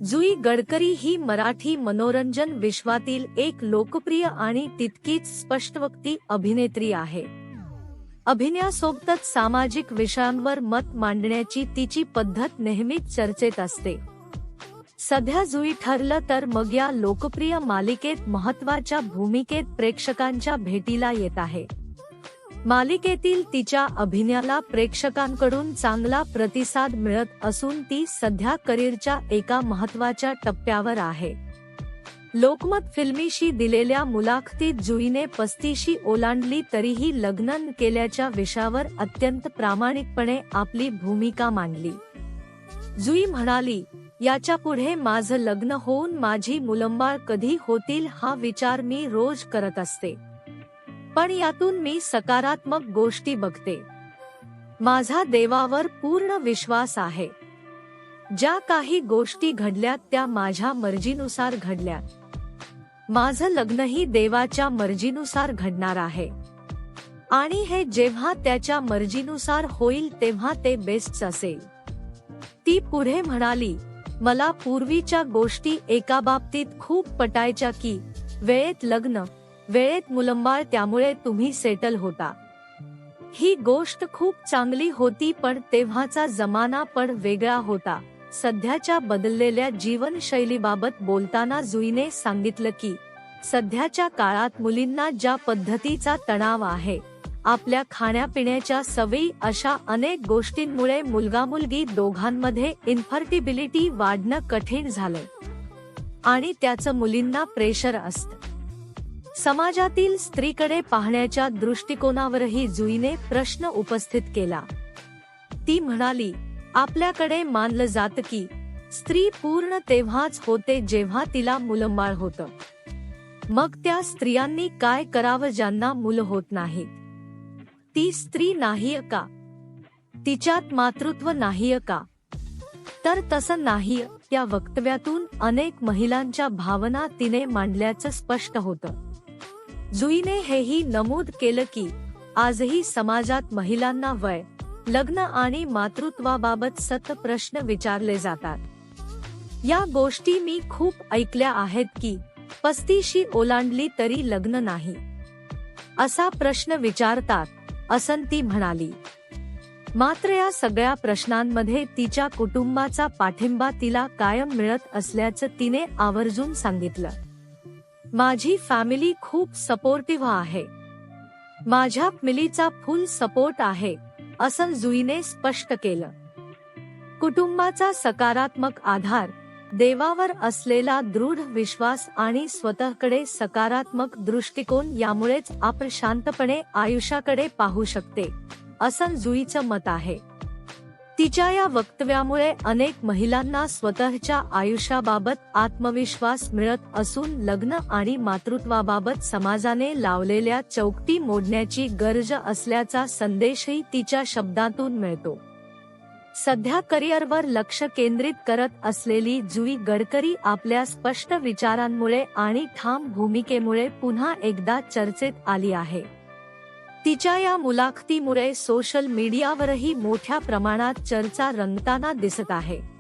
जुई गडकरी ही मराठी मनोरंजन विश्वातील एक लोकप्रिय आणि तितकीच स्पष्टवक्ती अभिनेत्री आहे. अभिनयासोबतच सामाजिक विषयांवर मत मांडण्याची तिची पद्धत नेहमीच चर्चेत असते. सध्या जुई ठरलं तर मग या लोकप्रिय मालिकेत महत्त्वाच्या भूमिकेत प्रेक्षकांच्या भेटीला येत आहे. मालिकेतील तिच्या अभिनयाला प्रेक्षकांकडून चांगला प्रतिसाद मिळत असून ती सध्या करिअरच्या एका महत्त्वाच्या टप्प्यावर आहे. लोकमत फिल्मीशी दिलेल्या मुलाखतीत जुईने 35 ओलांडली तरीही लग्न न केल्याच्या विषयावर अत्यंत प्रामाणिकपणे आपली भूमिका मांडली. जुई म्हणाली, याच्यापुढे माझं लग्न होऊन माझी मुलंबाळ कधी होतील हा विचार मी रोज करत असते. पण यातून मी सकारात्मक गोष्टी बघते. माझा देवावर पूर्ण विश्वास आहे. ज्या काही गोष्टी घडल्या त्या माझ्या मर्जीनुसार घडल्या. माझं लग्नही देवाच्या मर्जीनुसार घडणार आहे आणि हे जेव्हा त्याच्या मर्जीनुसार होईल तेव्हा ते बेस्ट असेल. ती पुढे म्हणाली, मला पूर्वीच्या गोष्टी एका बाबतीत खूप पटायच्या की वेळेत लग्न, वेळेत मुलंबाळ, त्यामुळे तुम्ही सेटल होता. ही गोष्ट खूप चांगली होती पण तेव्हाचा जमाना पण वेगळा होता. सध्याच्या बदललेल्या जीवनशैलीबाबत बोलताना जुईने सांगितलं की सध्याच्या काळात मुलींना ज्या पद्धतीचा तणाव आहे, आपल्या खाण्यापिण्याच्या सवयी, अशा अनेक गोष्टींमुळे मुलगा मुलगी दोघांमध्ये इन्फर्टिबिलिटी वाढणं कठीण झालंय आणि त्याचं मुलींना प्रेशर असतं. समाजातील स्त्रीकडे पाहण्याच्या दृष्टिकोनावरही जुईने प्रश्न उपस्थित केला. ती म्हणाली, आपल्याकडे मानलं जातं की स्त्री पूर्ण तेव्हाच होते जेव्हा तिला मुलंबाळ होतं. मग त्या स्त्रियांनी काय करावं ज्यांना मुलं होत नाहीत? ती स्त्री नाहीय का? तिच्यात मातृत्व नाहीय का? तर तसं नाहीय. त्या वक्तव्यातून अनेक महिलांच्या भावना तिने मांडल्याचं स्पष्ट होतं. जुईने हेही नमूद केलं की आजही समाजात महिलांना वय, लग्न आणि मातृत्वाबाबत सतत प्रश्न विचारले जातात. या गोष्टी मी खूप ऐकल्या आहेत की 35 ओलांडली तरी लग्न नाही, असा प्रश्न विचारतात, असं ती म्हणाली. मात्र या सगळ्या प्रश्नांमध्ये तिच्या कुटुंबाचा पाठिंबा तिला कायम मिळत असल्याचं तिने आवर्जून सांगितलं. माझी फॅमिली खूप सपोर्टिव्ह आहे. माझ्या फॅमिलीचा फुल सपोर्ट आहे, असं जुईने स्पष्ट केलं. कुटुंबाचा सकारात्मक आधार, देवावर असलेला दृढ विश्वास आणि स्वतःकडे सकारात्मक दृष्टिकोन यामुळेच आपण शांतपणे आयुष्याकडे पाहू शकते, असं जुईचं मत आहे. तिच्या या वक्तव्यामुळे अनेक महिलांना स्वतःच्या आयुष्याबाबत आत्मविश्वास मिळत असून लग्न आणि मातृत्वाबाबत समाजाने लावलेल्या चौकटी मोडण्याची गरज असल्याचा संदेशही तिच्या शब्दातून मिळतो. सध्या करिअरवर लक्ष केंद्रित करत असलेली जुई गडकरी आपल्या स्पष्ट विचारांमुळे आणि ठाम भूमिकेमुळे पुन्हा एकदा चर्चेत आली आहे. तिच्या या मुलाखतीमुळे सोशल मीडियावरही मोठ्या प्रमाणात चर्चा रंगताना दिसत आहे.